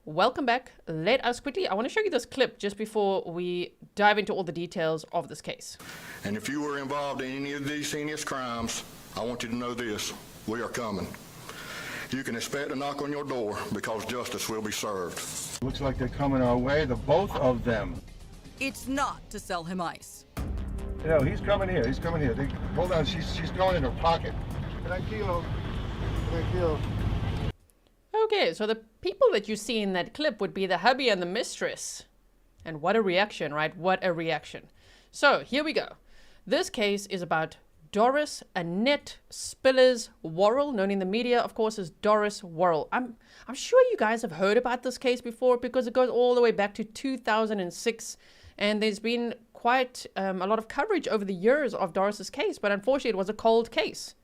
welcome back. Let us quickly, I want to show you this clip just before we dive into all the details of this case. And if you were involved in any of these heinous crimes, I want you to know this: we are coming. You can expect a knock on your door because justice will be served. Looks like they're coming our way, the both of them. It's not to sell him ice. No, he's coming here. He's coming here. Hold on, she's going in her pocket. Tranquilo. Tranquilo. Okay, so the people that you see in that clip would be the hubby and the mistress. And what a reaction, right? What a reaction. So here we go. This case is about Doris Annette Spillers Worrell, known in the media, of course, as Doris Worrell. I'm sure you guys have heard about this case before because it goes all the way back to 2006. And there's been quite a lot of coverage over the years of Doris's case, but unfortunately it was a cold case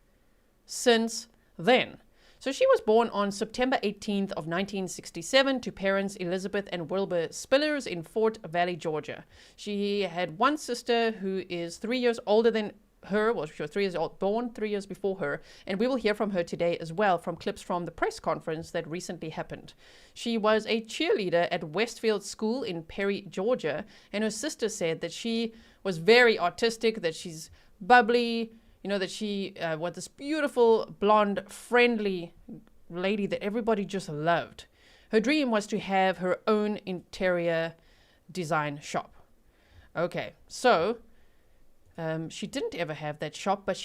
since then. So she was born on September 18th of 1967 to parents Elizabeth and Wilbur Spillers in Fort Valley, Georgia. She had one sister who is 3 years older than her. Well, she was 3 years old, born 3 years before her, and we will hear from her today as well from clips from the press conference that recently happened. She was a cheerleader at Westfield School in Perry, Georgia, and her sister said that she was very artistic, that she's bubbly, you know, that she was this beautiful, blonde, friendly lady that everybody just loved. Her dream was to have her own interior design shop. Okay, so she didn't ever have that shop, but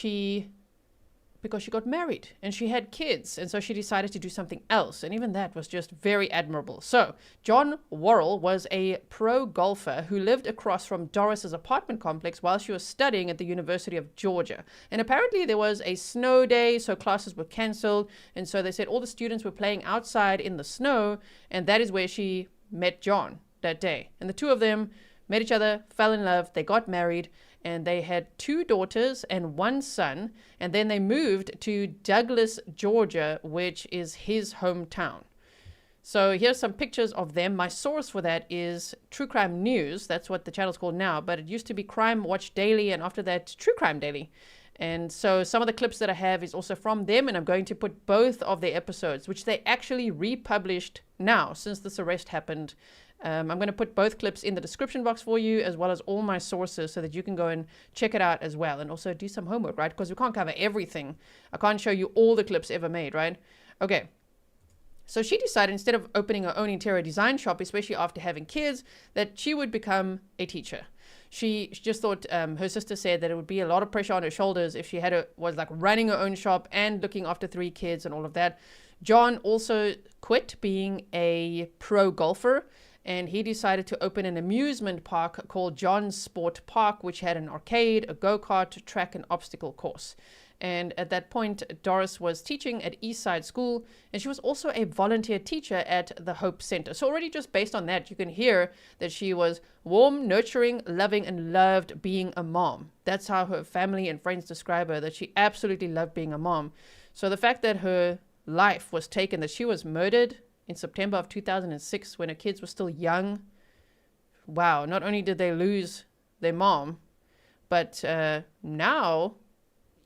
because she got married and she had kids, and so she decided to do something else, and even that was just very admirable. So Jon Worrell was a pro golfer who lived across from Doris's apartment complex while she was studying at the University of Georgia. And apparently there was a snow day, so classes were cancelled, and so they said all the students were playing outside in the snow, and that is where she met Jon that day. And the two of them met each other, fell in love, they got married, and they had 2 daughters and 1 son, and then they moved to Douglas, Georgia, which is his hometown. So here's some pictures of them. My source for that is True Crime News. That's what the channel's called now, but it used to be Crime Watch Daily, and after that, True Crime Daily. And so some of the clips that I have is also from them, and I'm going to put both of their episodes, which they actually republished now since this arrest happened. I'm going to put both clips in the description box for you, as well as all my sources, so that you can go and check it out as well, and also do some homework, right? Because we can't cover everything. I can't show you all the clips ever made, right? Okay. So she decided, instead of opening her own interior design shop, especially after having kids, that she would become a teacher. She just thought, her sister said that it would be a lot of pressure on her shoulders if she was like running her own shop and looking after 3 kids and all of that. Jon also quit being a pro golfer, and he decided to open an amusement park called John's Sport Park, which had an arcade, a go-kart track, and obstacle course. And at that point, Doris was teaching at Eastside School, and she was also a volunteer teacher at the Hope Center. So already just based on that, you can hear that she was warm, nurturing, loving, and loved being a mom. That's how her family and friends describe her, that she absolutely loved being a mom. So the fact that her life was taken, that she was murdered in September of 2006 when her kids were still young. Wow, not only did they lose their mom, but now,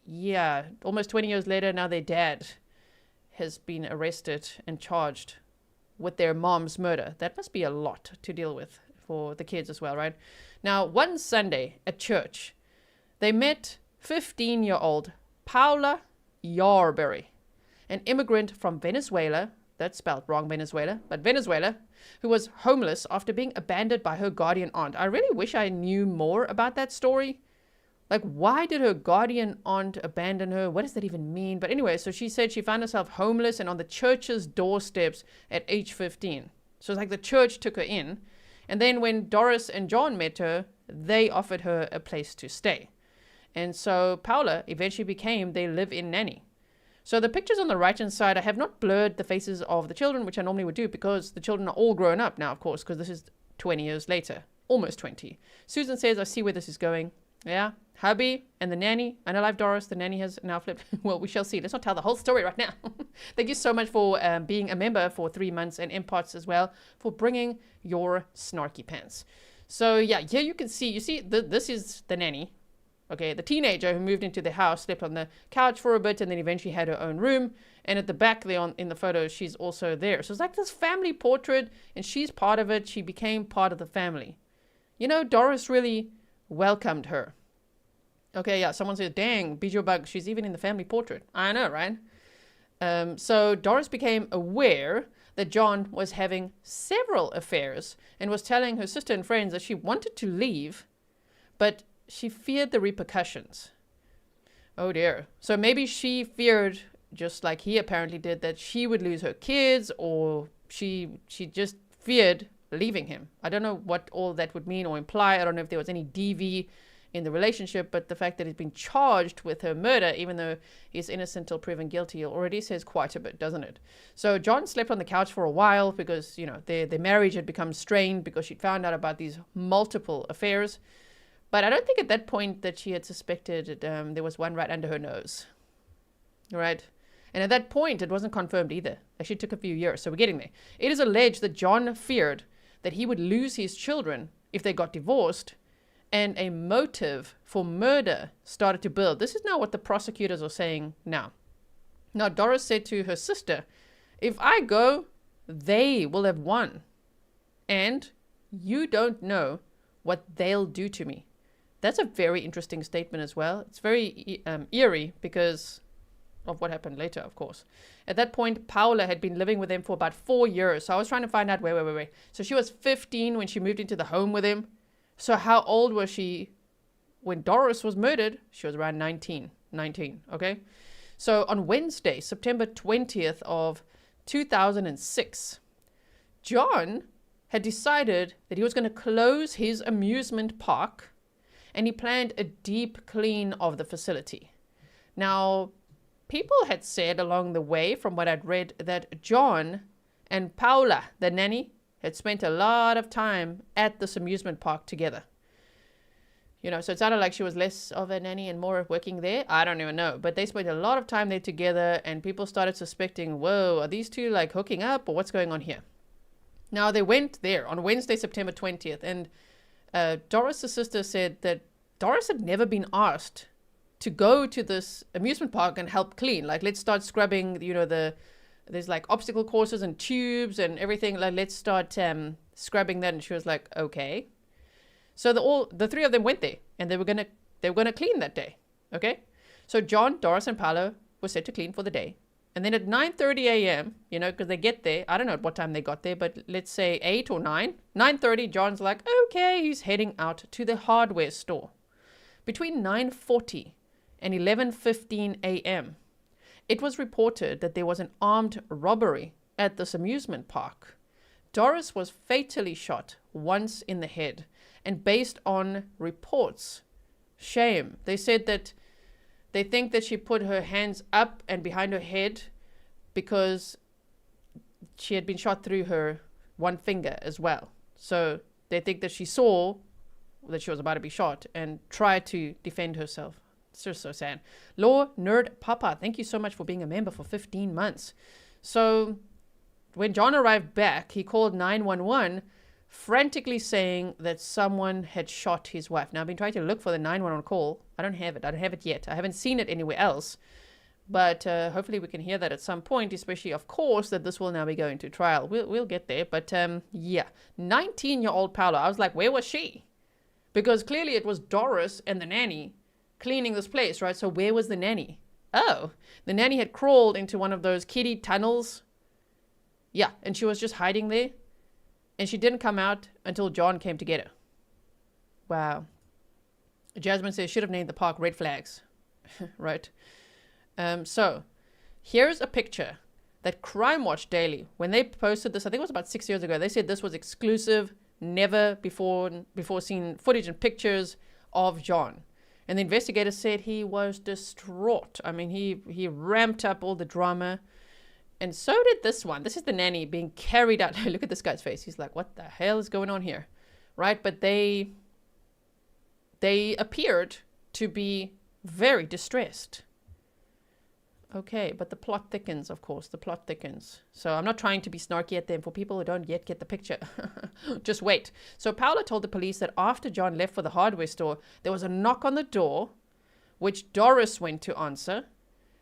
yeah, almost 20 years later, now their dad has been arrested and charged with their mom's murder. That must be a lot to deal with for the kids as well, right? Now, one Sunday at church, they met 15-year-old Paula Yarberry, an immigrant from Venezuela. That's spelled wrong, Venezuela, but Venezuela, who was homeless after being abandoned by her guardian aunt. I really wish I knew more about that story. Like, why did her guardian aunt abandon her? What does that even mean? But anyway, so she said she found herself homeless and on the church's doorsteps at age 15. So it's like the church took her in. And then when Doris and Jon met her, they offered her a place to stay. And so Paula eventually became their live-in nanny. So the pictures on the right-hand side, I have not blurred the faces of the children, which I normally would do because the children are all grown up now, of course, because this is 20 years later, almost 20. Susan says, I see where this is going. Yeah, hubby and the nanny. I know Live Doris, the nanny has now flipped. Well, we shall see. Let's not tell the whole story right now. Thank you so much for being a member for 3 months, and Impots as well for bringing your snarky pants. So yeah, here you can see, this is the nanny. Okay, the teenager who moved into the house slept on the couch for a bit and then eventually had her own room. And at the back there in the photo, she's also there. So it's like this family portrait, and she's part of it. She became part of the family. You know, Doris really welcomed her. Okay, yeah, someone said, dang, Bijou Bug, she's even in the family portrait. I know, right? So Doris became aware that Jon was having several affairs and was telling her sister and friends that she wanted to leave, but she feared the repercussions. Oh dear. So maybe she feared, just like he apparently did, that she would lose her kids, or she just feared leaving him. I don't know what all that would mean or imply. I don't know if there was any DV in the relationship, but the fact that he's been charged with her murder, even though he's innocent till proven guilty, already says quite a bit, doesn't it? So Jon slept on the couch for a while because, you know, their marriage had become strained because she'd found out about these multiple affairs. But I don't think at that point that she had suspected there was one right under her nose. Right? And at that point, it wasn't confirmed either. Actually, it took a few years, so we're getting there. It is alleged that Jon feared that he would lose his children if they got divorced, and a motive for murder started to build. This is now what the prosecutors are saying now. Now, Doris said to her sister, if I go, they will have won. And you don't know what they'll do to me. That's a very interesting statement as well. It's very eerie because of what happened later, of course. At that point, Paula had been living with him for about 4 years. So I was trying to find out, wait. So she was 15 when she moved into the home with him. So how old was she when Doris was murdered? She was around 19, okay? So on Wednesday, September 20th of 2006, Jon had decided that he was going to close his amusement park, and he planned a deep clean of the facility. Now, people had said along the way, from what I'd read, that Jon and Paula, the nanny, had spent a lot of time at this amusement park together. You know, so it sounded like she was less of a nanny and more working there. I don't even know. But they spent a lot of time there together, and people started suspecting, whoa, are these two like hooking up, or what's going on here? Now, they went there on Wednesday, September 20th, and Doris' sister said that Doris had never been asked to go to this amusement park and help clean. Like, let's start scrubbing, you know, there's like obstacle courses and tubes and everything. Like, let's start scrubbing that. And she was like, okay. So the three of them went there, and they were gonna clean that day. Okay. So Jon, Doris, and Paolo were set to clean for the day. And then at 9:30 a.m., you know, because they get there, I don't know at what time they got there, but let's say 8 or 9. 9:30, Jon's like, okay, he's heading out to the hardware store. Between 9:40 and 11:15 a.m., it was reported that there was an armed robbery at this amusement park. Doris was fatally shot once in the head, and based on reports, shame, they said that they think that she put her hands up and behind her head because she had been shot through her one finger as well. So they think that she saw that she was about to be shot and tried to defend herself. It's just so sad. Law Nerd Papa, thank you so much for being a member for 15 months. So when Jon arrived back, he called 911, frantically saying that someone had shot his wife. Now, I've been trying to look for the 911 call. I don't have it yet. I haven't seen it anywhere else. But hopefully we can hear that at some point, especially, of course, that this will now be going to trial. We'll get there. But yeah, 19-year-old Paula. I was like, where was she? Because clearly it was Doris and the nanny cleaning this place, right? So where was the nanny? Oh, the nanny had crawled into one of those kiddie tunnels. Yeah, and she was just hiding there. And she didn't come out until Jon came to get her. Wow. Jasmine says, should have named the park Red Flags. Right? So, here's a picture that Crime Watch Daily, when they posted this, I think it was about 6 years ago, they said this was exclusive, never before seen footage and pictures of Jon. And the investigator said he was distraught. I mean, he ramped up all the drama. And so did this one. This is the nanny being carried out. Look at this guy's face. He's like, what the hell is going on here? Right? But they appeared to be very distressed. Okay, but the plot thickens, of course. The plot thickens. So I'm not trying to be snarky at them for people who don't yet get the picture. Just wait. So Paula told the police that after Jon left for the hardware store, there was a knock on the door which Doris went to answer.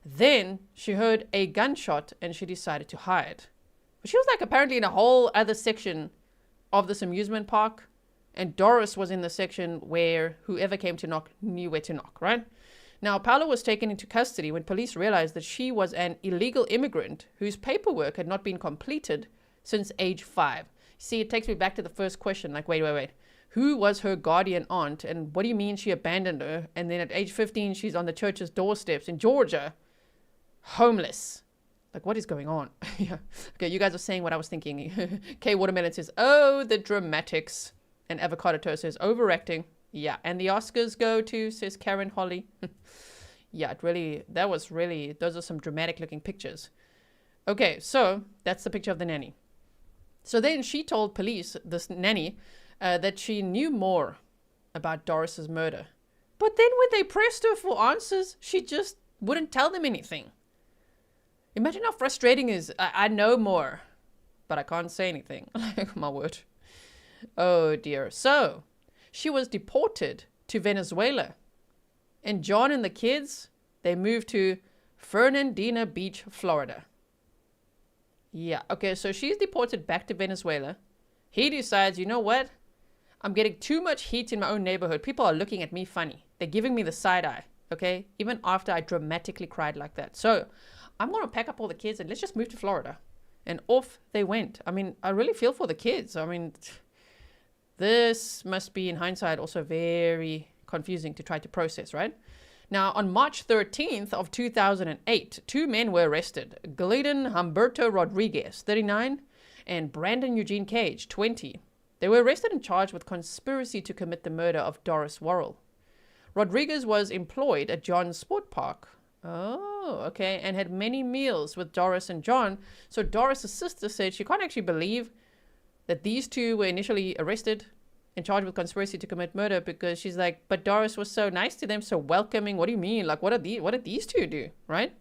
Then she heard a gunshot and she decided to hide. But she was like apparently in a whole other section of this amusement park, and Doris was in the section where whoever came to knock knew where to knock, right? Now, Paula was taken into custody when police realized that she was an illegal immigrant whose paperwork had not been completed since age 5. See, it takes me back to the first question, like, wait. Who was her guardian aunt, and what do you mean she abandoned her? And then at age 15, she's on the church's doorsteps in Georgia, homeless. Like, what is going on? Yeah. Okay, you guys are saying what I was thinking. K Watermelon says, oh, the dramatics. And Avocado Toast says, overacting. Yeah, and the Oscars go to, says Karen Holly. Yeah, those are some dramatic looking pictures. Okay, so that's the picture of the nanny. So then she told police, this nanny, that she knew more about Doris's murder. But then when they pressed her for answers, she just wouldn't tell them anything. Imagine how frustrating it is. I know more, but I can't say anything. Like, my word. Oh dear. So she was deported to Venezuela. And John and the kids, they moved to Fernandina Beach, Florida. Yeah, okay, so she's deported back to Venezuela. He decides, you know what? I'm getting too much heat in my own neighborhood. People are looking at me funny. They're giving me the side eye, okay? Even after I dramatically cried like that. So I'm going to pack up all the kids and let's just move to Florida. And off they went. I mean, I really feel for the kids. I mean, this must be, in hindsight, also very confusing to try to process, right? Now, on March 13th of 2008, 2 men were arrested. Glidden Humberto Rodriguez, 39, and Brandon Eugene Cage, 20. They were arrested and charged with conspiracy to commit the murder of Doris Worrell. Rodriguez was employed at John's Sport Park. Oh, okay, and had many meals with Doris and John. So Doris's sister said she can't actually believe that these 2 were initially arrested and charged with conspiracy to commit murder, because she's like, but Doris was so nice to them, so welcoming. What do you mean? Like, what did these 2 do, right?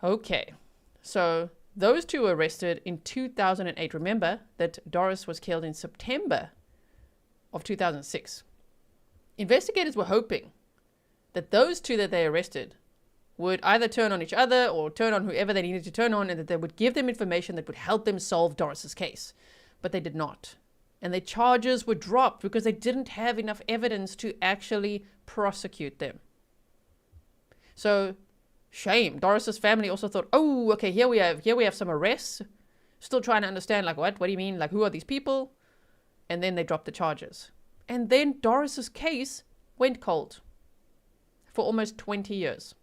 Okay, so those 2 were arrested in 2008. Remember that Doris was killed in September of 2006. Investigators were hoping that those 2 that they arrested would either turn on each other or turn on whoever they needed to turn on, and that they would give them information that would help them solve Doris's case. But they did not. And the charges were dropped because they didn't have enough evidence to actually prosecute them. So, shame. Doris's family also thought, oh, okay, here we have some arrests. Still trying to understand, like, what do you mean? Like, who are these people? And then they dropped the charges. And then Doris's case went cold for almost 20 years.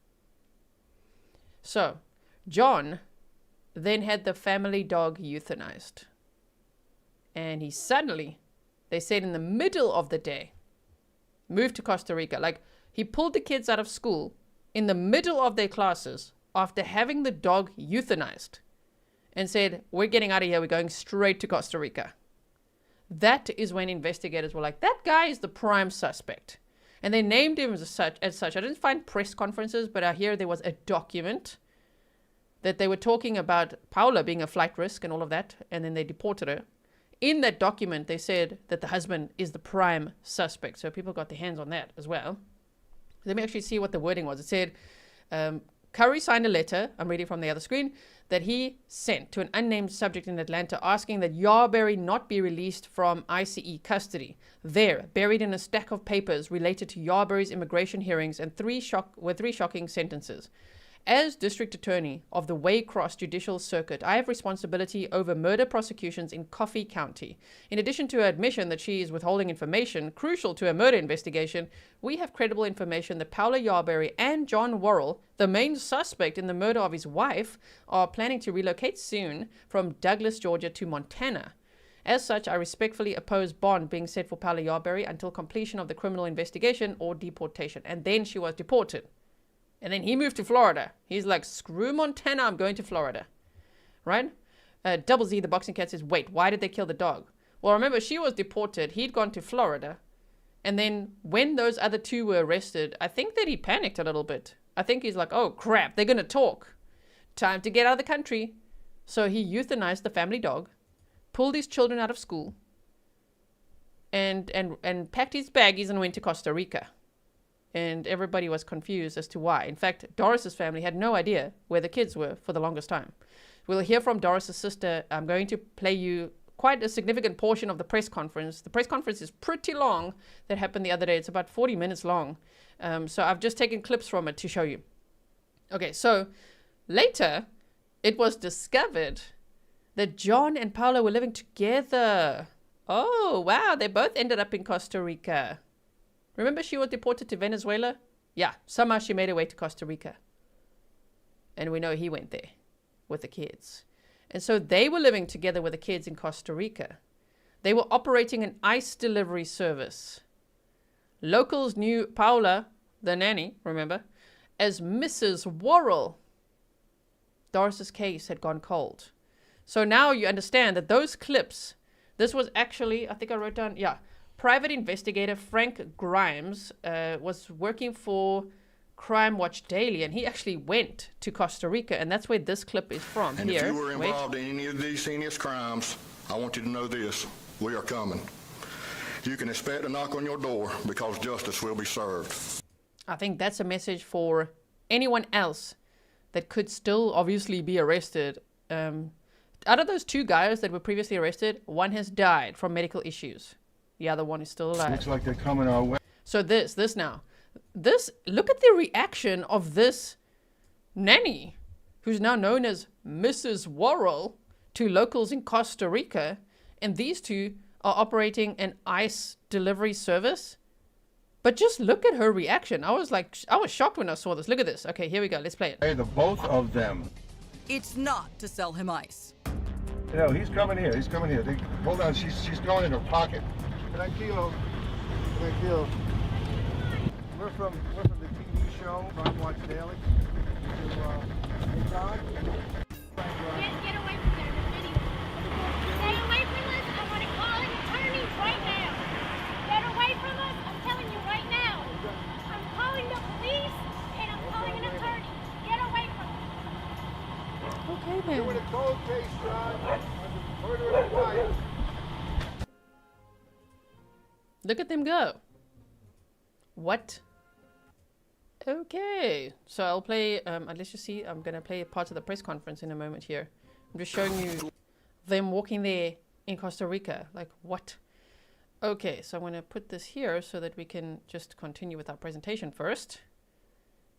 So, John then had the family dog euthanized. And he suddenly, they said in the middle of the day, moved to Costa Rica. Like, he pulled the kids out of school in the middle of their classes after having the dog euthanized and said, we're getting out of here. We're going straight to Costa Rica. That is when investigators were like, that guy is the prime suspect. And they named him as such. I didn't find press conferences, but I hear there was a document that they were talking about Paula being a flight risk and all of that. And then they deported her. In that document, they said that the husband is the prime suspect. So people got their hands on that as well. Let me actually see what the wording was. It said, Curry signed a letter, I'm reading from the other screen, that he sent to an unnamed subject in Atlanta asking that Yarberry not be released from ICE custody. There, buried in a stack of papers related to Yarberry's immigration hearings and three shocking sentences. As District Attorney of the Waycross Judicial Circuit, I have responsibility over murder prosecutions in Coffee County. In addition to her admission that she is withholding information crucial to a murder investigation, we have credible information that Paula Yarberry and Jon Worrell, the main suspect in the murder of his wife, are planning to relocate soon from Douglas, Georgia to Montana. As such, I respectfully oppose bond being set for Paula Yarberry until completion of the criminal investigation or deportation. And then she was deported. And then he moved to Florida. He's like, screw Montana, I'm going to Florida. Right? Double Z, the boxing cat, says, wait, why did they kill the dog? Well, remember, she was deported. He'd gone to Florida. And then when those other 2 were arrested, I think that he panicked a little bit. I think he's like, oh, crap, they're going to talk. Time to get out of the country. So he euthanized the family dog, pulled his children out of school, and packed his baggies and went to Costa Rica. and everybody was confused as to why. In fact, Doris's family had no idea where the kids were for the longest time. We'll hear from Doris's sister. I'm going to play you quite a significant portion of the press conference. The press conference is pretty long that happened the other day. It's about 40 minutes long. So I've just taken clips from it to show you. Okay, so later it was discovered that Jon and Paula were living together. Oh, wow. They both ended up in Costa Rica. Remember she was deported to Venezuela? Yeah, somehow she made her way to Costa Rica. And we know he went there with the kids. And so they were living together with the kids in Costa Rica. They were operating an ice delivery service. Locals knew Paula, the nanny, remember, as Mrs. Worrell. Doris's case had gone cold. So now you understand that those clips, this was actually, I think I wrote down, yeah, private investigator Frank Grimes was working for Crime Watch Daily, and he actually went to Costa Rica, and that's where this clip is from. And here, if you were involved in any of these heinous crimes, I want you to know this: we are coming. You can expect a knock on your door because justice will be served. I think that's a message for anyone else that could still obviously be arrested. Out of those two guys that were previously arrested, one has died from medical issues. The other one is still alive. Looks like they're coming our way. So this now. Look at the reaction of this nanny, who's now known as Mrs. Worrell, to locals in Costa Rica. And these two are operating an ice delivery service. But just look at her reaction. I was shocked when I saw this. Look at this. Okay, here we go. Let's play it. Hey, the both of them. It's not to sell him ice. You know, he's coming here. He's coming here. Hold on. She's going in her pocket. Tranquilo. Tranquilo. We're from the TV show, Crime Watch Daily. Hey, Todd? Get away from there, the video. Stay away from us. I want to call an attorney right now. Get away from us. I'm telling you right now. I'm calling the police and I'm calling an attorney. Get away from us. Okay, Doing man. a cold case, John. Murder of the wife. Look at them go. What? Okay, so I'll play, let's just see, I'm going to play parts of the press conference in a moment here. I'm just showing you them walking there in Costa Rica. Like, what? Okay, so I'm going to put this here so that we can just continue with our presentation first.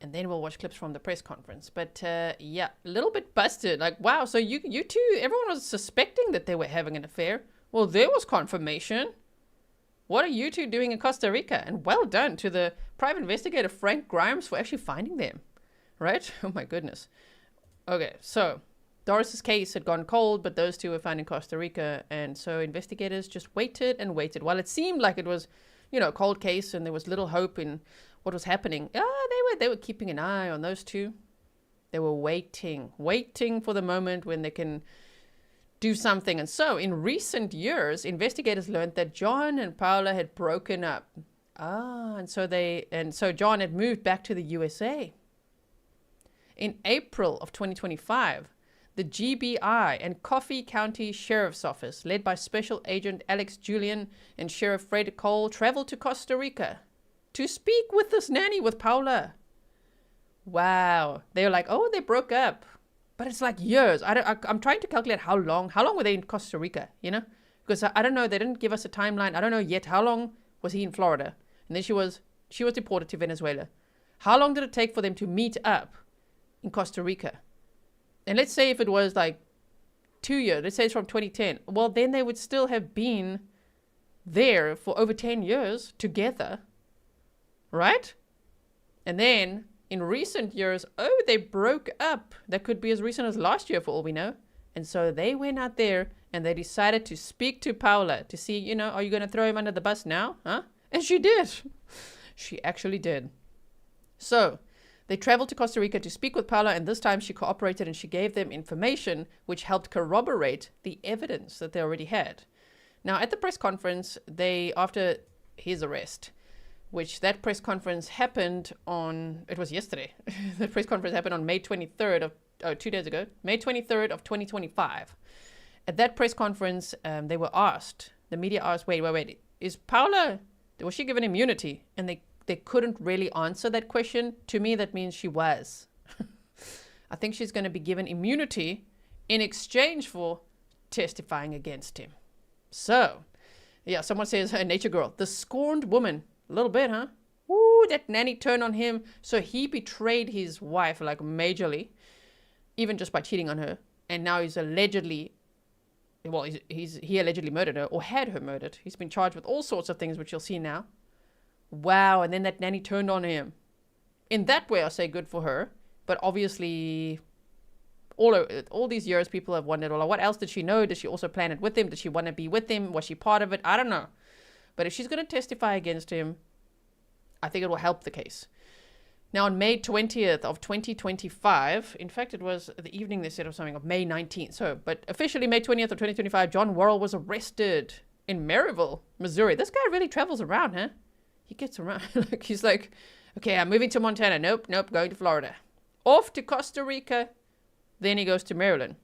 And then we'll watch clips from the press conference. But, yeah, a little bit busted. Like, wow, so you two, everyone was suspecting that they were having an affair. Well, there was confirmation. What are you two doing in Costa Rica? And well done to the private investigator Frank Grimes for actually finding them. Right? Oh my goodness. Okay, so Doris's case had gone cold, but those two were found in Costa Rica. And so investigators just waited and waited. While it seemed like it was, you know, a cold case and there was little hope in what was happening. They were keeping an eye on those two. They were waiting for the moment when they can do something. And so in recent years, investigators learned that Jon and Paula had broken up. And so Jon had moved back to the USA. In April of 2025, the GBI and Coffee County Sheriff's Office, led by Special Agent Alex Julian and Sheriff Fred Cole, traveled to Costa Rica to speak with this nanny with Paula. Wow. They were like, oh, they broke up. But it's like years. I'm trying to calculate how long were they in Costa Rica, you know? Because I don't know. They didn't give us a timeline. I don't know yet. How long was he in Florida? And then she was deported to Venezuela. How long did it take for them to meet up in Costa Rica? And let's say if it was like 2 years, let's say it's from 2010. Well, then they would still have been there for over 10 years together, right? And then in recent years, they broke up. That could be as recent as last year for all we know. And so they went out there and they decided to speak to Paula to see, you know, are you going to throw him under the bus now? Huh? And she did. She actually did. So they traveled to Costa Rica to speak with Paula, and this time she cooperated and she gave them information which helped corroborate the evidence that they already had. Now, at the press conference, after his arrest, which that press conference happened on, it was yesterday. The press conference happened on May 23rd 2 days ago, May 23rd of 2025. At that press conference, they were asked, the media asked, wait, is Paula, was she given immunity? And they couldn't really answer that question. To me, that means she was. I think she's going to be given immunity in exchange for testifying against him. So, yeah, someone says, her nature girl, the scorned woman. A little bit, huh? Woo, that nanny turned on him. So he betrayed his wife, like, majorly, even just by cheating on her. And now he's allegedly, well, he allegedly murdered her or had her murdered. He's been charged with all sorts of things, which you'll see now. Wow, and then that nanny turned on him. In that way, I say good for her. But obviously, all these years, people have wondered, well, what else did she know? Did she also plan it with him? Did she want to be with him? Was she part of it? I don't know. But if she's going to testify against him, I think it will help the case. Now, on May 20th of 2025, in fact, it was the evening they said of something, of May 19th. So, but officially May 20th of 2025, Jon Worrell was arrested in Maryville, Missouri. This guy really travels around, huh? He gets around. Like, he's like, okay, I'm moving to Montana. Nope, going to Florida. Off to Costa Rica. Then he goes to Maryland.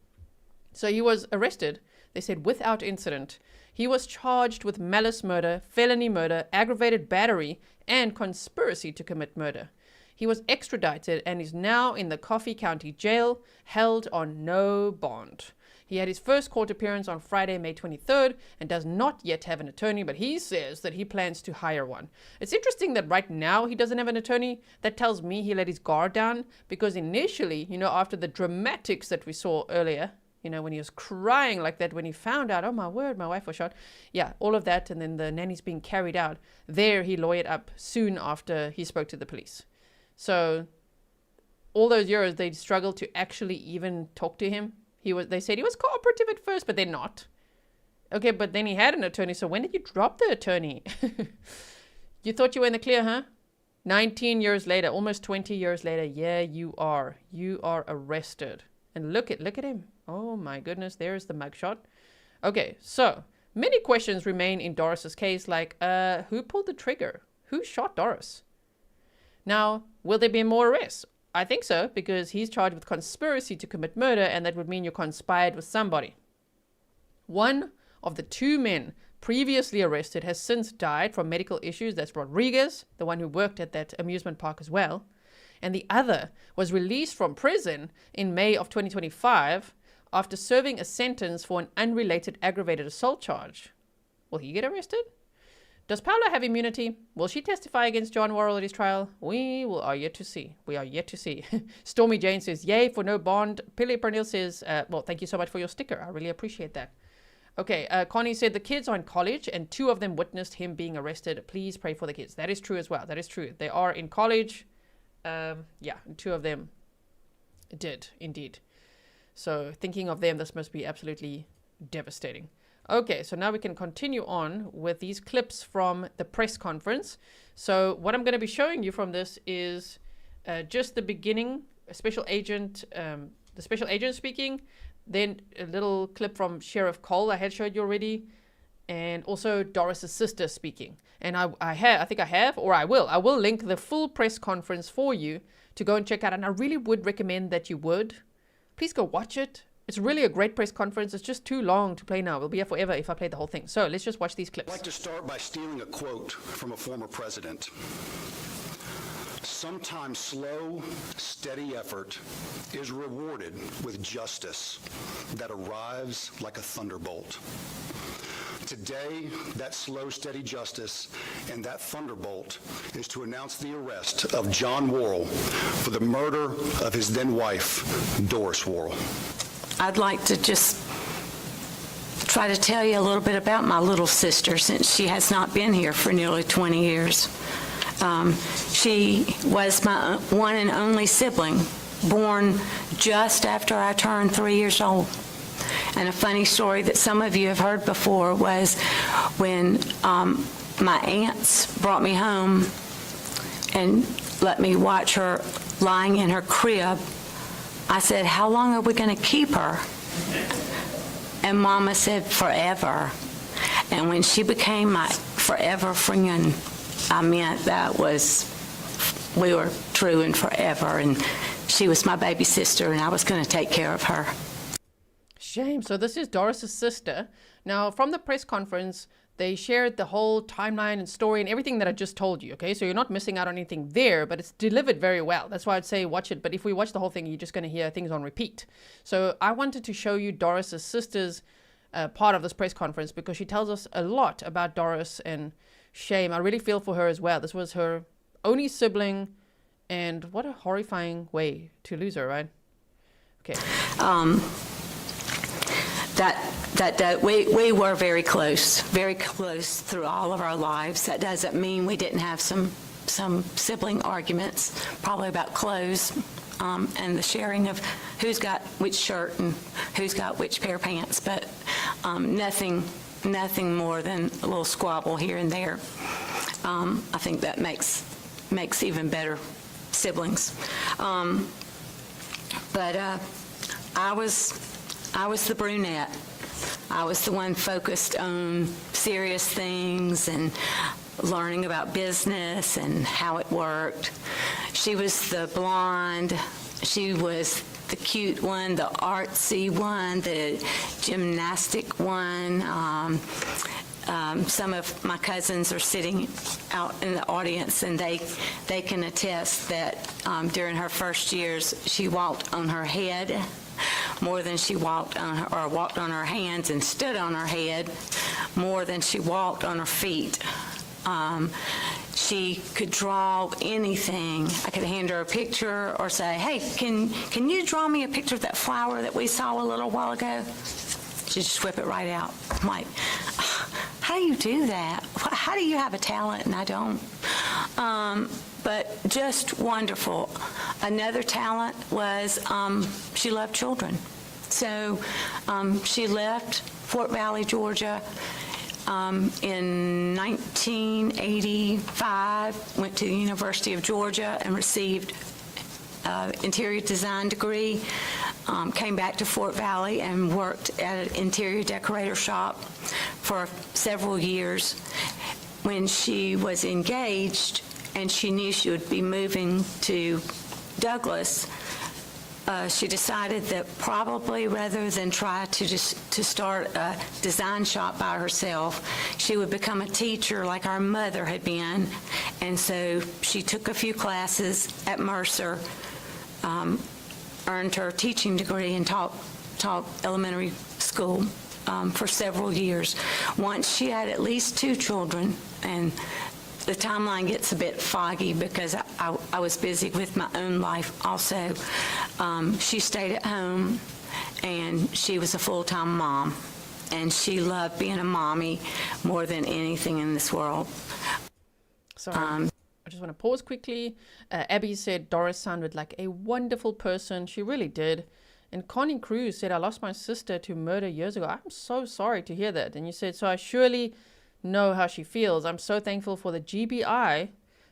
So he was arrested, they said, without incident. He was charged with malice murder, felony murder, aggravated battery, and conspiracy to commit murder. He was extradited and is now in the Coffee County Jail, held on no bond. He had his first court appearance on Friday, May 23rd, and does not yet have an attorney, but he says that he plans to hire one. It's interesting that right now he doesn't have an attorney. That tells me he let his guard down, because initially, after the dramatics that we saw earlier, when he was crying like that when he found out, oh my word, my wife was shot. Yeah, all of that, and then the nanny's being carried out. There he lawyered up soon after he spoke to the police. So all those years, they struggled to actually even talk to him. They said he was cooperative at first, but they're not. Okay, but then he had an attorney. So when did you drop the attorney? You thought you were in the clear, huh? 19 years later, almost 20 years later. Yeah, you are. You are arrested. And look at him. Oh my goodness, there's the mugshot. Okay, so many questions remain in Doris's case, like who pulled the trigger? Who shot Doris? Now, will there be more arrests? I think so, because he's charged with conspiracy to commit murder, and that would mean you conspired with somebody. One of the two men previously arrested has since died from medical issues. That's Rodriguez, the one who worked at that amusement park as well. And the other was released from prison in May of 2025 after serving a sentence for an unrelated aggravated assault charge. Will he get arrested? Does Paula have immunity? Will she testify against Jon Worrell at his trial? We are yet to see. We are yet to see. Stormy Jane says, yay for no bond. Pili Pernil says, well, thank you so much for your sticker. I really appreciate that. Okay, Connie said the kids are in college and 2 of them witnessed him being arrested. Please pray for the kids. That is true as well. That is true. They are in college. Yeah, 2 of them did indeed. So thinking of them, this must be absolutely devastating. Okay, so now we can continue on with these clips from the press conference. So what I'm going to be showing you from this is just the beginning, the special agent speaking, then a little clip from Sheriff Cole I had showed you already, and also Doris's sister speaking. And I will link the full press conference for you to go and check out. And I really would recommend that you would. Please go watch it. It's really a great press conference. It's just too long to play now. We'll be here forever if I play the whole thing. So let's just watch these clips. I'd like to start by stealing a quote from a former president. Sometimes slow, steady effort is rewarded with justice that arrives like a thunderbolt. Today, that slow, steady justice and that thunderbolt is to announce the arrest of Jon Worrell for the murder of his then wife, Doris Worrell. I'd like to just try to tell you a little bit about my little sister, since she has not been here for nearly 20 years. She was my one and only sibling, born just after I turned 3 years old. And a funny story that some of you have heard before was when my aunts brought me home and let me watch her lying in her crib. I said, how long are we going to keep her? And Mama said, forever. And when she became my forever friend, I meant we were true and forever. And she was my baby sister, and I was going to take care of her. Shame. So this is Doris's sister. Now, from the press conference, They shared the whole timeline and story and everything that I just told you, okay? So you're not missing out on anything there, but it's delivered very well. That's why I'd say watch it. But if we watch the whole thing, you're just going to hear things on repeat. So I wanted to show you Doris's sister's part of this press conference because she tells us a lot about Doris and shame. I really feel for her as well. This was her only sibling, and what a horrifying way to lose her, right? Okay. We were very close through all of our lives. That doesn't mean we didn't have some sibling arguments, probably about clothes and the sharing of who's got which shirt and who's got which pair of pants, but nothing more than a little squabble here and there. I think that makes even better siblings. But I was the brunette. I was the one focused on serious things and learning about business and how it worked. She was the blonde. She was the cute one, the artsy one, the gymnastic one. Some of my cousins are sitting out in the audience, and they can attest that during her first years, she walked on her head more than she walked on her hands, and stood on her head more than she walked on her feet. She could draw anything. I could hand her a picture or say, hey, can you draw me a picture of that flower that we saw a little while ago? She'd just whip it right out. I'm like, how do you do that? How do you have a talent and I don't? But just wonderful. Another talent was she loved children. So she left Fort Valley, Georgia in 1985, went to the University of Georgia and received an interior design degree, came back to Fort Valley and worked at an interior decorator shop for several years. When she was engaged and she knew she would be moving to Douglas, she decided that probably rather than try to start a design shop by herself, she would become a teacher like our mother had been. And so she took a few classes at Mercer, earned her teaching degree, and taught elementary school for several years. Once she had at least 2 children, and the timeline gets a bit foggy because I was busy with my own life also. She stayed at home, and she was a full-time mom, and she loved being a mommy more than anything in this world. Sorry, I just want to pause quickly. Abby said Doris sounded like a wonderful person. She really did. And Connie Cruz said, I lost my sister to murder years ago. I'm so sorry to hear that. And you said, so I surely know how she feels. I'm so thankful for the GBI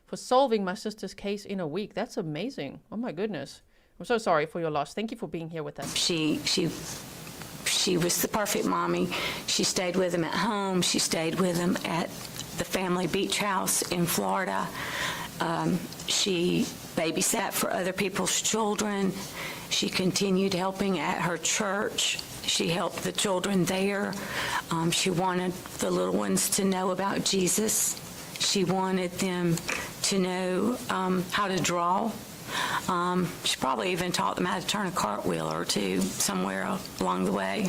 for solving my sister's case in a week. That's amazing. Oh my goodness. I'm so sorry for your loss. Thank you for being here with us. She was the perfect mommy. She stayed with him at home. She stayed with him at the family beach house in Florida. She babysat for other people's children. She continued helping at her church. She helped the children there. She wanted the little ones to know about Jesus. She wanted them to know how to draw. She probably even taught them how to turn a cartwheel or two somewhere along the way.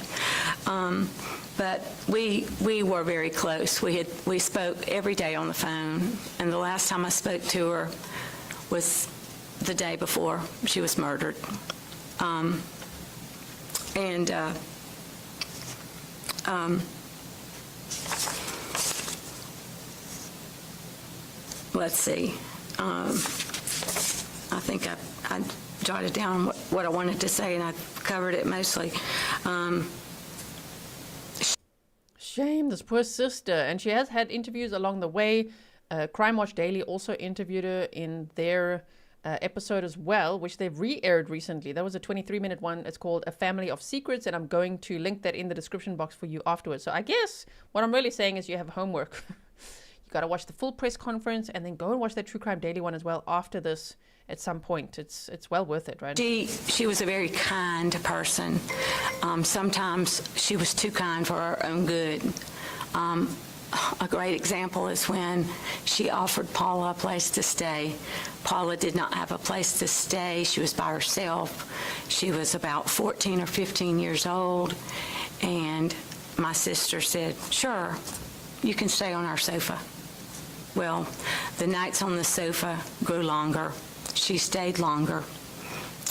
But we were very close. We spoke every day on the phone, and the last time I spoke to her was the day before she was murdered. Let's see. I think I jotted down what I wanted to say, and I covered it mostly. Shame, this poor sister. And she has had interviews along the way. Crime Watch Daily also interviewed her in their episode as well, which they've re-aired recently. That was a 23-minute one. It's called A Family of Secrets, and I'm going to link that in the description box for you afterwards. So I guess what I'm really saying is you have homework. You got to watch the full press conference and then go and watch that True Crime Daily one as well after this at some point. It's well worth it, right? She was a very kind person. Sometimes she was too kind for her own good. a great example is when she offered Paula a place to stay. Paula did not have a place to stay. She was by herself. She was about 14 or 15 years old, and my sister said, "Sure, you can stay on our sofa." Well, the nights on the sofa grew longer. She stayed longer.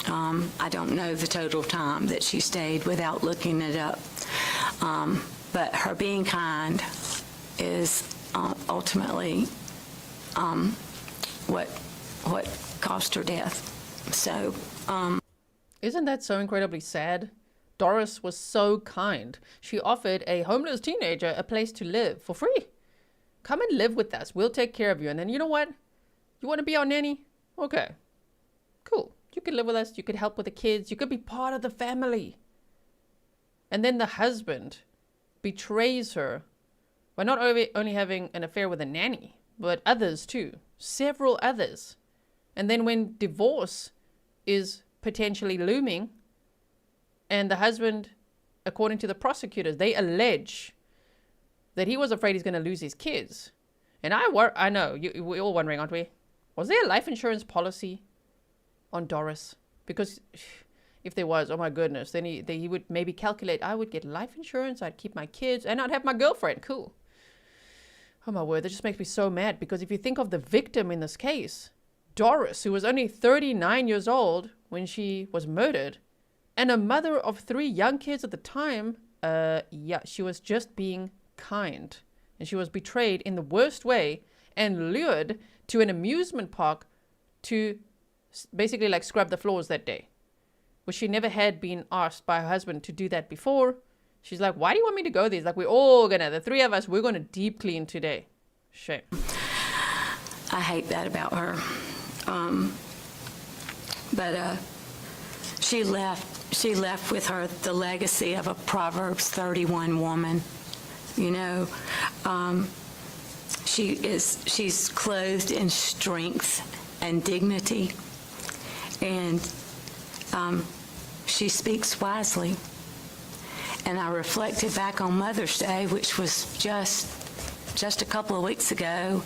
I don't know the total time that she stayed without looking it up. But her being kind is ultimately what caused her death. So, Isn't that so incredibly sad? Doris was so kind. She offered a homeless teenager a place to live for free. Come and live with us. We'll take care of you. And then, you know what? You want to be our nanny? Okay. Cool. You could live with us. You could help with the kids. You could be part of the family. And then the husband betrays her by not only having an affair with a nanny, but others too. Several others. And then when divorce is potentially looming, and the husband, according to the prosecutors, they allege that he was afraid he's going to lose his kids. And I know, we're all wondering, aren't we? Was there a life insurance policy on Doris? Because if there was, oh my goodness, then he would maybe calculate, I would get life insurance, I'd keep my kids, and I'd have my girlfriend. Cool. Oh my word, that just makes me so mad, because if you think of the victim in this case, Doris, who was only 39 years old when she was murdered, and a mother of 3 young kids at the time, she was just being kind. And she was betrayed in the worst way and lured to an amusement park to basically like scrub the floors that day, which she never had been asked by her husband to do that before. She's like, why do you want me to go there? He's like, the 3 of us, we're going to deep clean today. Shame. I hate that about her. But she left with her the legacy of a Proverbs 31 woman. You know, she's clothed in strength and dignity, and she speaks wisely. And I reflected back on Mother's Day, which was just a couple of weeks ago,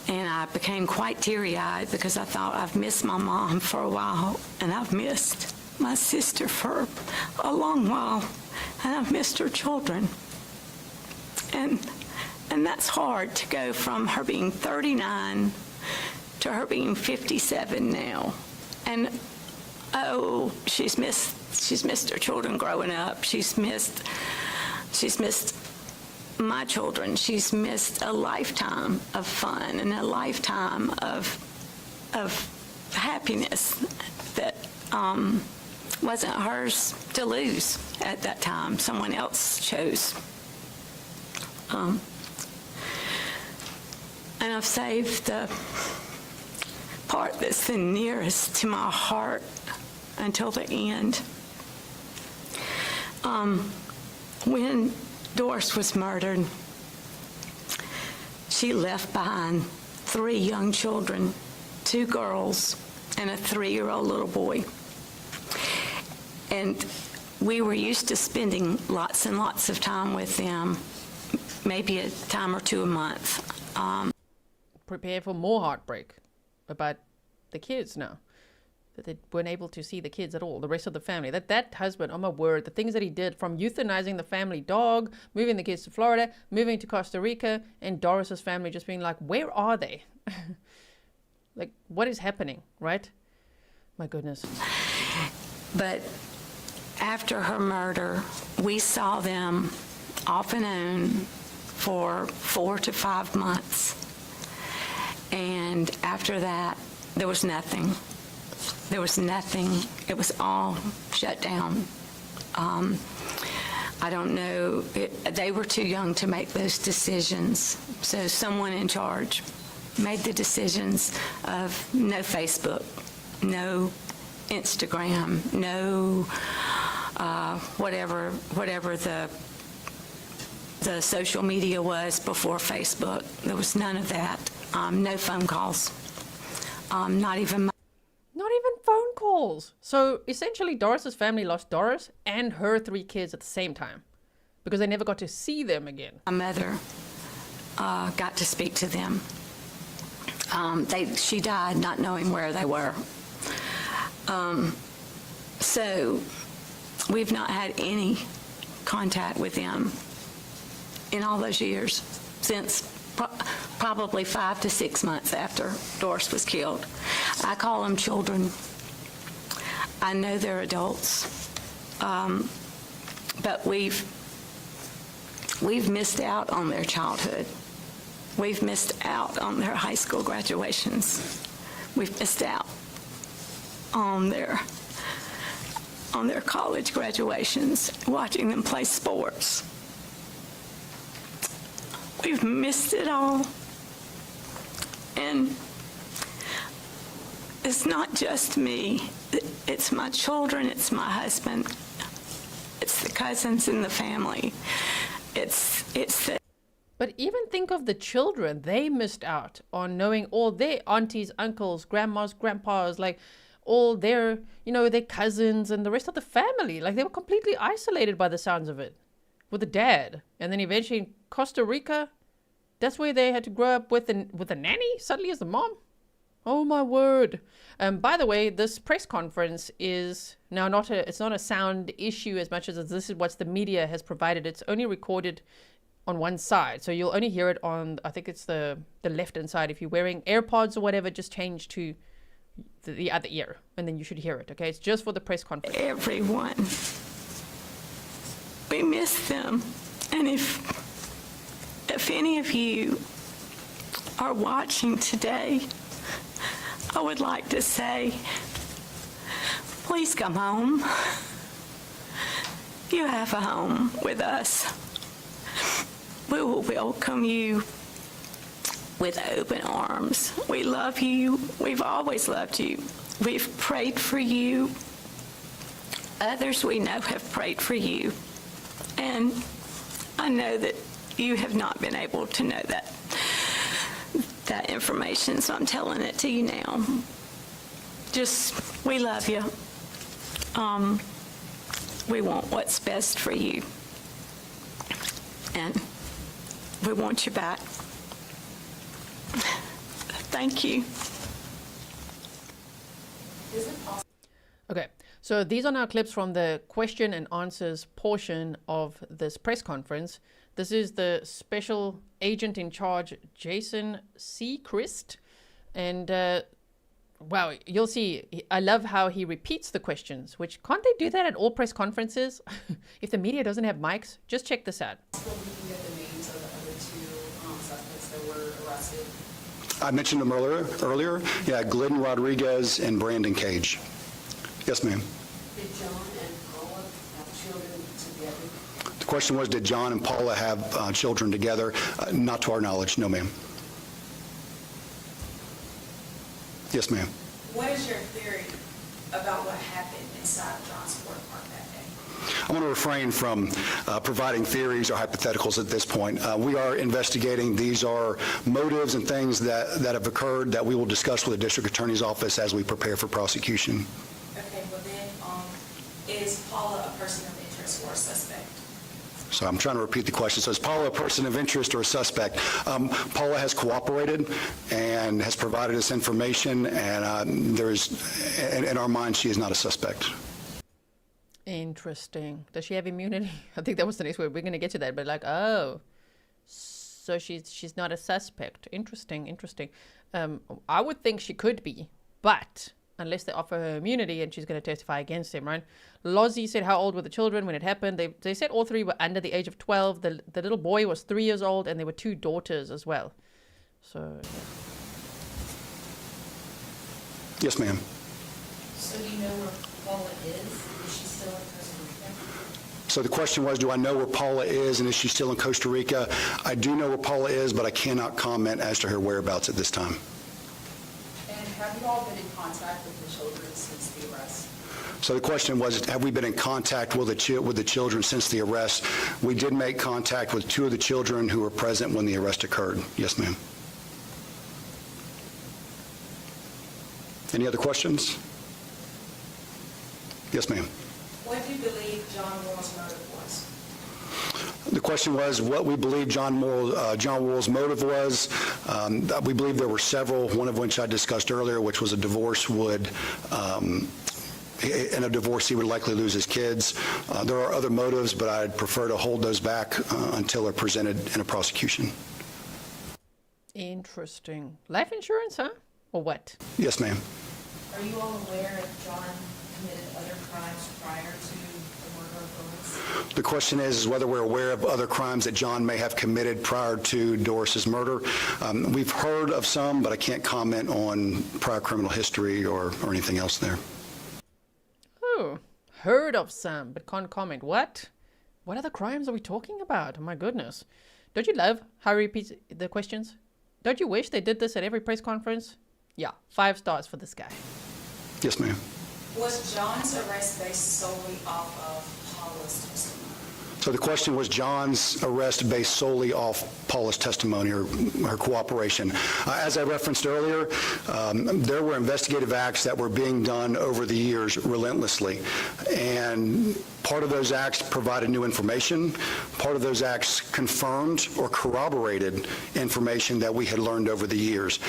and I became quite teary-eyed because I thought, I've missed my mom for a while, and I've missed my sister for a long while, and I've missed her children. And that's hard to go from her being 39 to her being 57 now. And she's missed her children growing up. She's missed my children. She's missed a lifetime of fun and a lifetime of happiness that wasn't hers to lose at that time. Someone else chose. And I've saved the part that's the nearest to my heart until the end. When Doris was murdered, she left behind 3 young children, 2 girls and a 3-year-old little boy. And we were used to spending lots and lots of time with them, maybe a time or 2 a month. Prepare for more heartbreak about the kids now. That they weren't able to see the kids at all, the rest of the family. That husband, oh my word, the things that he did, from euthanizing the family dog, moving the kids to Florida, moving to Costa Rica, and Doris's family just being like, where are they? Like, what is happening, right? My goodness. But after her murder, we saw them off and on for 4 to 5 months. And after that, there was nothing. There was nothing. It was all shut down. I don't know. They were too young to make those decisions. So someone in charge made the decisions of no Facebook, no Instagram, no whatever the social media was before Facebook. There was none of that. No phone calls. Not even phone calls. So essentially Doris's family lost Doris and her 3 kids at the same time because they never got to see them again. my mother got to speak to them. She died not knowing where they were. So we've not had any contact with them in all those years, since probably 5 to 6 months after Doris was killed. I call them children. I know they're adults, but we've missed out on their childhood. We've missed out on their high school graduations. We've missed out on their college graduations, watching them play sports. We've missed it all. And it's not just me. It's my children, it's my husband, it's the cousins in the family. It's the... But even think of the children. They missed out on knowing all their aunties, uncles, grandmas, grandpas, like all their, their cousins and the rest of the family. Like they were completely isolated by the sounds of it with the dad. And then eventually in Costa Rica, that's where they had to grow up with a nanny suddenly as the mom. Oh my word. By the way, this press conference is now it's not a sound issue as much as this is what the media has provided. It's only recorded on one side. So you'll only hear it on, I think it's the left-hand side. If you're wearing AirPods or whatever, just change to the other ear and then you should hear it, okay? It's just for the press conference. Everyone. We miss them. And if any of you are watching today, I would like to say, please come home. You have a home with us. We will welcome you with open arms. We love you. We've always loved you. We've prayed for you. Others we know have prayed for you. And I know that you have not been able to know that information, so I'm telling it to you now. We love you. We want what's best for you. And we want you back. Thank you. Okay, so these are now clips from the question and answers portion of this press conference. This is the special agent in charge, Jason C. Christ. And wow, you'll see, I love how he repeats the questions, which can't they do that at all press conferences? If the media doesn't have mics, just check this out. So we can get the names of the other two suspects that were arrested. I mentioned them earlier. Yeah, Glidden Rodriguez and Brandon Cage. Yes, ma'am. Did John and Paula have children together? The question was, did John and Paula have children together? Not to our knowledge, no, ma'am. Yes, ma'am. What is your theory about what happened inside John's Sport Park that day? I want to refrain from providing theories or hypotheticals at this point. We are investigating. These are motives and things that have occurred that we will discuss with the district attorney's office as we prepare for prosecution. Okay, well then, is Paula a person of interest or a suspect? So I'm trying to repeat the question. So is Paula a person of interest or a suspect? Paula has cooperated and has provided us information, and in our mind, she is not a suspect. Interesting. Does she have immunity? I think that was the next word. We're going to get to that, but oh, so she's not a suspect. Interesting. I would think she could be, but unless they offer her immunity and she's going to testify against him, right? Lozzie said how old were the children when it happened. They said all three were under the age of 12. The little boy was 3 years old, and there were 2 daughters as well. So, yeah. Yes, ma'am. So do you know where Paula is? Is she still in Costa Rica? So the question was, do I know where Paula is, and is she still in Costa Rica? I do know where Paula is, but I cannot comment as to her whereabouts at this time. And have you all been in contact with the children since the arrest? So the question was, have we been in contact with the children since the arrest? We did make contact with 2 of the children who were present when the arrest occurred. Yes, ma'am. Any other questions? Yes, ma'am. What do you believe Jon Worrell's motive was? The question was what we believe Jon Worrell's motive was. We believe there were several, one of which I discussed earlier, which was a divorce would, in a divorce he would likely lose his kids. There are other motives, but I'd prefer to hold those back until they're presented in a prosecution. Interesting. Life insurance, huh? Or what? Yes, ma'am. Are you all aware if Jon committed other crimes prior to the murder of Doris? The question is whether we're aware of other crimes that Jon may have committed prior to Doris's murder. We've heard of some, but I can't comment on prior criminal history or anything else there. Oh, heard of some, but can't comment. What? What other crimes are we talking about? Oh my goodness. Don't you love how he repeats the questions? Don't you wish they did this at every press conference? Yeah, 5 stars for this guy. Yes, ma'am. Was Jon's arrest based solely off of Paula's testimony? So the question was Jon's arrest based solely off Paula's testimony or her cooperation. As I referenced earlier, there were investigative acts that were being done over the years relentlessly. And part of those acts provided new information. Part of those acts confirmed or corroborated information that we had learned over the years.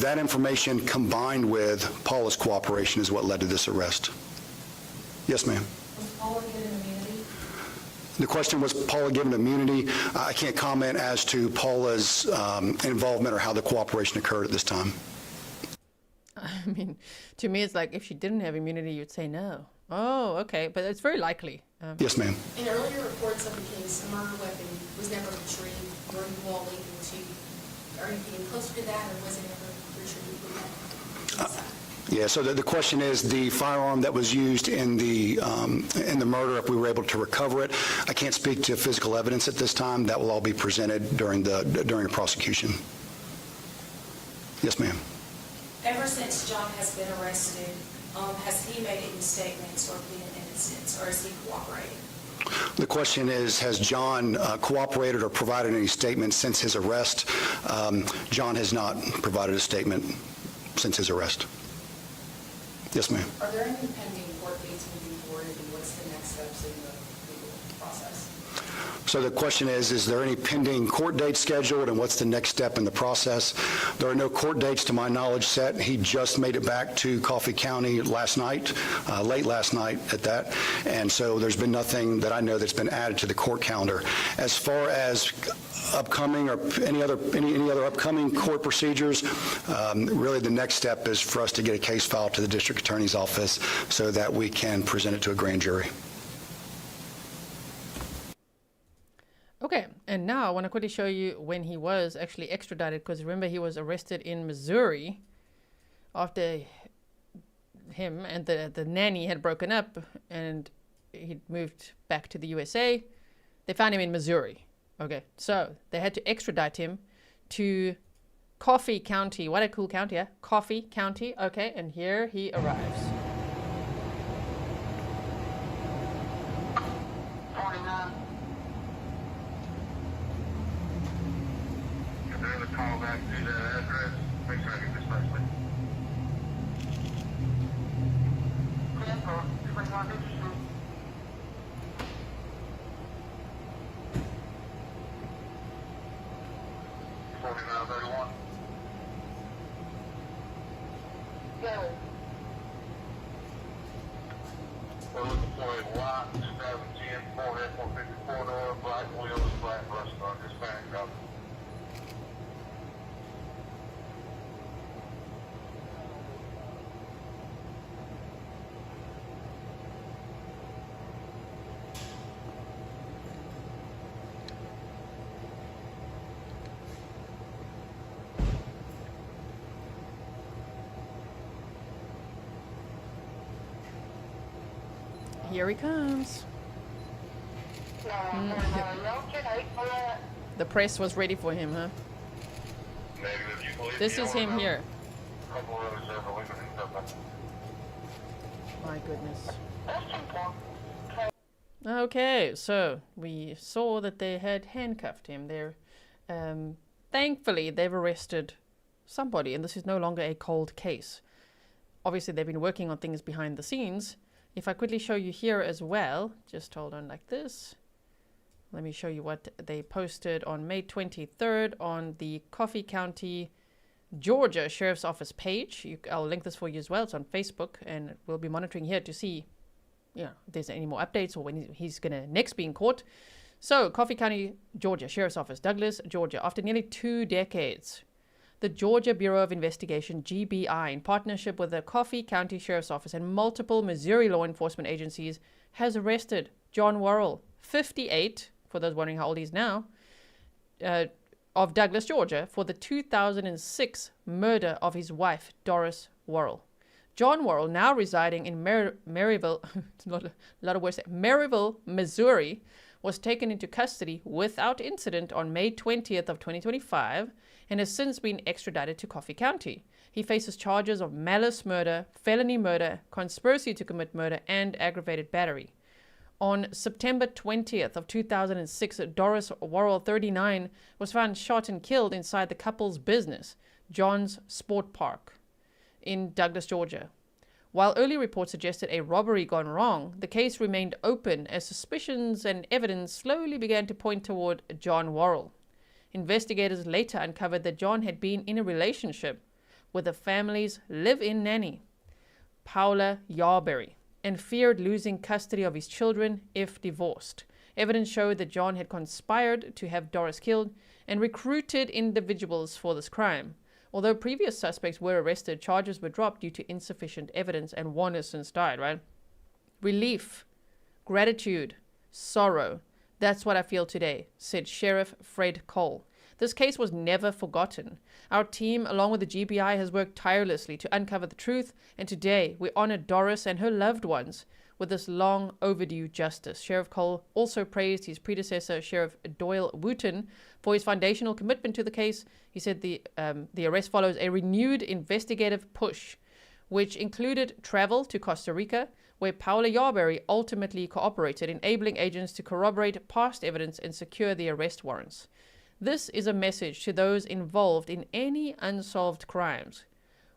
That information combined with Paula's cooperation is what led to this arrest. Yes, ma'am. Was Paula given immunity? The question was Paula given immunity. I can't comment as to Paula's involvement or how the cooperation occurred at this time. I mean, to me, it's like if she didn't have immunity, you'd say no. Oh, okay, but it's very likely. Yes, ma'am. In earlier reports of the case, a murder weapon was never retrieved. Were you all able to, are you getting closer to that, or was it never retrieved from that? Yeah, so the question is the firearm that was used in the murder, if we were able to recover it. I can't speak to physical evidence at this time. That will all be presented during the prosecution. Yes, ma'am. Ever since Jon has been arrested, has he made any statements or pleaded innocence, or is he cooperating? The question is, has Jon cooperated or provided any statements since his arrest? Jon has not provided a statement since his arrest. Yes, ma'am. Are there any pending court dates moving forward, and what's the next steps in the legal process? So the question is there any pending court dates scheduled, and what's the next step in the process? There are no court dates to my knowledge set. He just made it back to Coffee County last night, late last night at that, and so there's been nothing that I know that's been added to the court calendar. As far as upcoming or any other upcoming court procedures, really the next step is for us to get a case filed to the district attorney's office so that we can present it to a grand jury. Okay, and now I want to quickly show you when he was actually extradited, because remember he was arrested in Missouri after him and the nanny had broken up and he'd moved back to the USA. They found him in Missouri. Okay, so they had to extradite him to Coffee County. What a cool county, yeah? Coffee County. Okay, and here he arrives. 49. If there's a call back to that address, make sure I get this first thing. 21 Beach Street. Go. We're looking for a white 2010 Ford F-150 4-door, black wheels, black rust on Hispanic color. Here he comes. The press was ready for him, huh? This is him here. My goodness. Okay, so we saw that they had handcuffed him there. Thankfully, they've arrested somebody, and this is no longer a cold case. Obviously, they've been working on things behind the scenes. If I quickly show you here as well, just hold on like this. Let me show you what they posted on May 23rd on the Coffee County, Georgia Sheriff's Office page. I'll link this for you as well. It's on Facebook, and we'll be monitoring here to see, if there's any more updates or when he's going to next be in court. So, Coffee County, Georgia Sheriff's Office, Douglas, Georgia. After nearly 2 decades, the Georgia Bureau of Investigation, GBI, in partnership with the Coffee County Sheriff's Office and multiple Missouri law enforcement agencies, has arrested Jon Worrell, 58, for those wondering how old he is now, of Douglas, Georgia, for the 2006 murder of his wife, Doris Worrell. Jon Worrell, now residing in Maryville, it's not a lot of words, Maryville, Missouri, was taken into custody without incident on May 20th of 2025 and has since been extradited to Coffee County. He faces charges of malice murder, felony murder, conspiracy to commit murder, and aggravated battery. On September 20th of 2006, Doris Worrell, 39, was found shot and killed inside the couple's business, John's Sport Park, in Douglas, Georgia. While early reports suggested a robbery gone wrong, the case remained open as suspicions and evidence slowly began to point toward Jon Worrell. Investigators later uncovered that John had been in a relationship with the family's live-in nanny, Paula Yarberry, and feared losing custody of his children if divorced. Evidence showed that John had conspired to have Doris killed and recruited individuals for this crime. Although previous suspects were arrested, charges were dropped due to insufficient evidence, and one has since died, right? Relief, gratitude, sorrow. That's what I feel today, said Sheriff Fred Cole. This case was never forgotten. Our team, along with the GBI, has worked tirelessly to uncover the truth, and today we honor Doris and her loved ones with this long overdue justice. Sheriff Cole also praised his predecessor, Sheriff Doyle Wooten, for his foundational commitment to the case. He said the arrest follows a renewed investigative push, which included travel to Costa Rica, where Paula Yarberry ultimately cooperated, enabling agents to corroborate past evidence and secure the arrest warrants. This is a message to those involved in any unsolved crimes.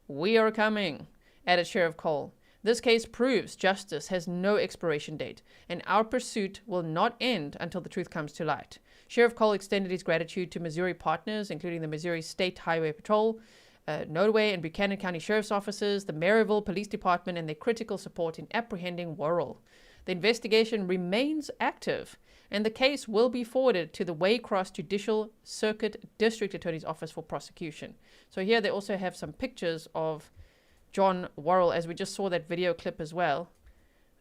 We are coming, added Sheriff Cole. This case proves justice has no expiration date, and our pursuit will not end until the truth comes to light. Sheriff Cole extended his gratitude to Missouri partners, including the Missouri State Highway Patrol, Nodaway and Buchanan County Sheriff's Offices, the Maryville Police Department, and their critical support in apprehending Worrell. The investigation remains active, and the case will be forwarded to the Waycross Judicial Circuit District Attorney's Office for prosecution. So here they also have some pictures of Jon Worrell, as we just saw that video clip as well.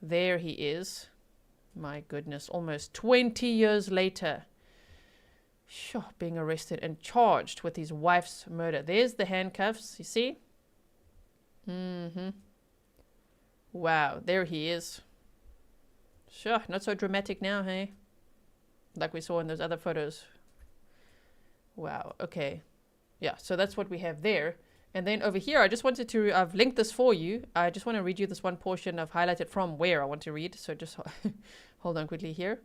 There he is. My goodness, almost 20 years later. Sure, being arrested and charged with his wife's murder. There's the handcuffs, you see? Wow, there he is. Sure, not so dramatic now, hey? Like we saw in those other photos. Wow, okay. Yeah, so that's what we have there. And then over here, I just wanted to, I've linked this for you. I just want to read you this one portion I've highlighted from where I want to read. So just hold on quickly here.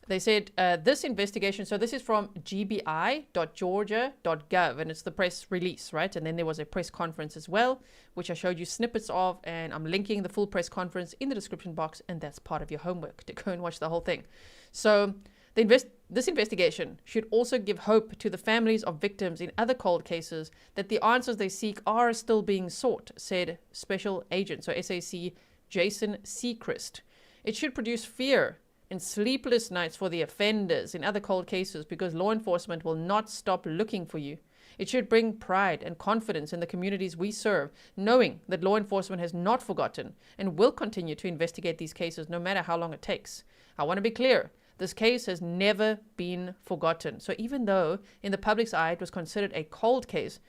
They said this investigation, so this is from gbi.georgia.gov, and it's the press release, right? And then there was a press conference as well, which I showed you snippets of, and I'm linking the full press conference in the description box, and that's part of your homework to go and watch the whole thing. So this investigation should also give hope to the families of victims in other cold cases that the answers they seek are still being sought, said Special Agent, so SAC Jason Seacrest. It should produce fear and sleepless nights for the offenders in other cold cases because law enforcement will not stop looking for you. It should bring pride and confidence in the communities we serve, knowing that law enforcement has not forgotten and will continue to investigate these cases no matter how long it takes. I want to be clear. This case has never been forgotten. So even though in the public's eye it was considered a cold case,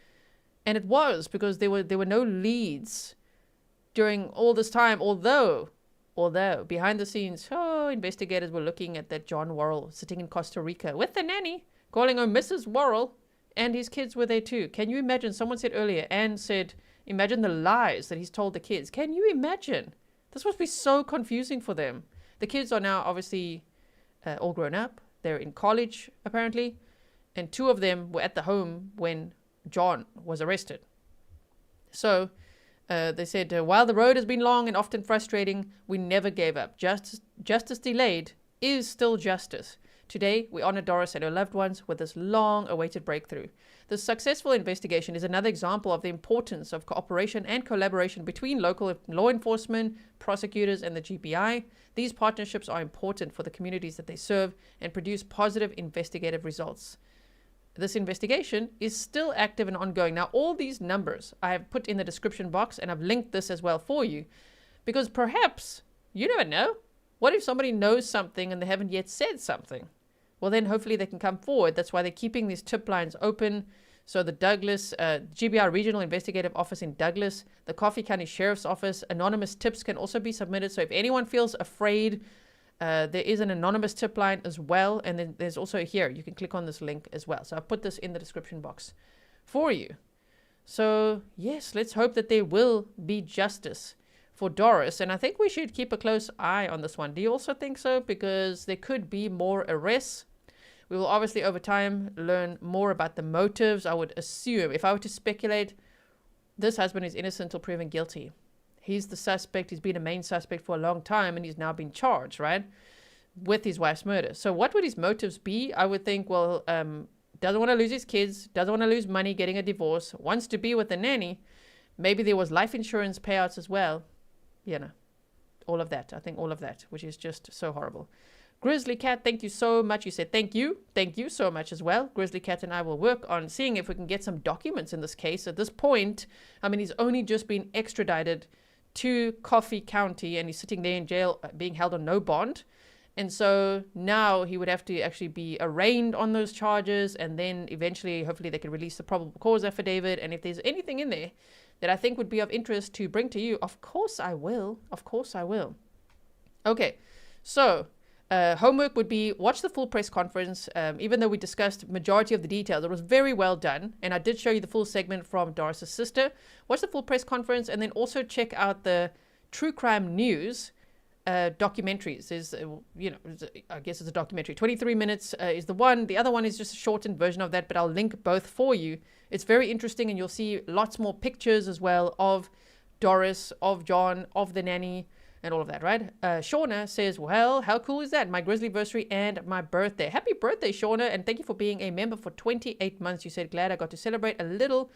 and it was because there were no leads during all this time, although behind the scenes, investigators were looking at that Jon Worrell sitting in Costa Rica with the nanny, calling her Mrs. Worrell, and his kids were there too. Can you imagine? Someone said earlier, Anne said, imagine the lies that he's told the kids. Can you imagine? This must be so confusing for them. The kids are now obviously all grown up. They're in college, apparently. And 2 of them were at the home when John was arrested. So they said, while the road has been long and often frustrating, we never gave up. Justice delayed is still justice. Today, we honor Doris and her loved ones with this long-awaited breakthrough. This successful investigation is another example of the importance of cooperation and collaboration between local law enforcement, prosecutors, and the GBI. These partnerships are important for the communities that they serve and produce positive investigative results. This investigation is still active and ongoing. Now, all these numbers I have put in the description box, and I've linked this as well for you, because perhaps, you never know, what if somebody knows something and they haven't yet said something? Well, then hopefully they can come forward. That's why they're keeping these tip lines open. So the Douglas, GBI Regional Investigative Office in Douglas, the Coffee County Sheriff's Office, anonymous tips can also be submitted. So if anyone feels afraid, there is an anonymous tip line as well. And then there's also here, you can click on this link as well. So I've put this in the description box for you. So yes, let's hope that there will be justice for Doris. And I think we should keep a close eye on this one. Do you also think so? Because there could be more arrests. We will obviously over time learn more about the motives. I would assume, if I were to speculate, this husband is innocent until proven guilty. He's the suspect. He's been a main suspect for a long time, and he's now been charged, right, with his wife's murder. So what would his motives be? I would think, well, doesn't want to lose his kids, doesn't want to lose money getting a divorce, wants to be with the nanny. Maybe there was life insurance payouts as well. You know, all of that. I think all of that, which is just so horrible. Grizzly Cat, thank you so much. You said thank you. Thank you so much as well. Grizzly Cat and I will work on seeing if we can get some documents in this case. At this point, I mean, he's only just been extradited to Coffee County and he's sitting there in jail being held on no bond. And so now he would have to actually be arraigned on those charges, and then eventually, hopefully, they can release the probable cause affidavit. And if there's anything in there that I think would be of interest to bring to you, of course I will. Of course I will. Okay, so homework would be watch the full press conference. Even though we discussed majority of the details, it was very well done. And I did show you the full segment from Doris's sister. Watch the full press conference, and then also check out the True Crime News documentaries. Is I guess it's a documentary. 23 minutes is the one. The other one is just a shortened version of that, but I'll link both for you. It's very interesting, and you'll see lots more pictures as well of Doris, of Jon, of the nanny, and all of that, right? Shauna says, well, how cool is that? My Grizzlyversary and my birthday. Happy birthday, Shauna, and thank you for being a member for 28 months. You said, glad I got to celebrate a little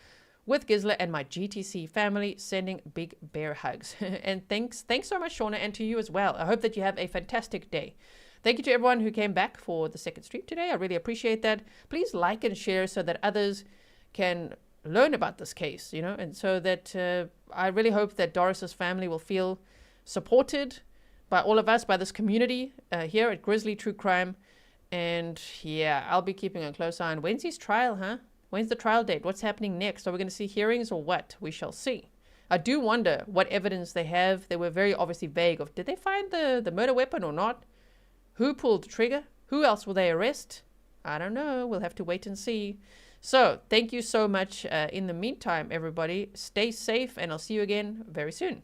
with Grizzly and my GTC family, sending big bear hugs. And thanks so much, Shauna, and to you as well. I hope that you have a fantastic day. Thank you to everyone who came back for the second stream today. I really appreciate that. Please like and share so that others can learn about this case, you know, and so that I really hope that Doris's family will feel supported by all of us, by this community here at Grizzly True Crime. And yeah, I'll be keeping a close eye on Wednesday's trial, huh? When's the trial date? What's happening next? Are we going to see hearings or what? We shall see. I do wonder what evidence they have. They were very obviously vague of, did they find the murder weapon or not? Who pulled the trigger? Who else will they arrest? I don't know. We'll have to wait and see. So thank you so much. In the meantime, everybody, stay safe, and I'll see you again very soon.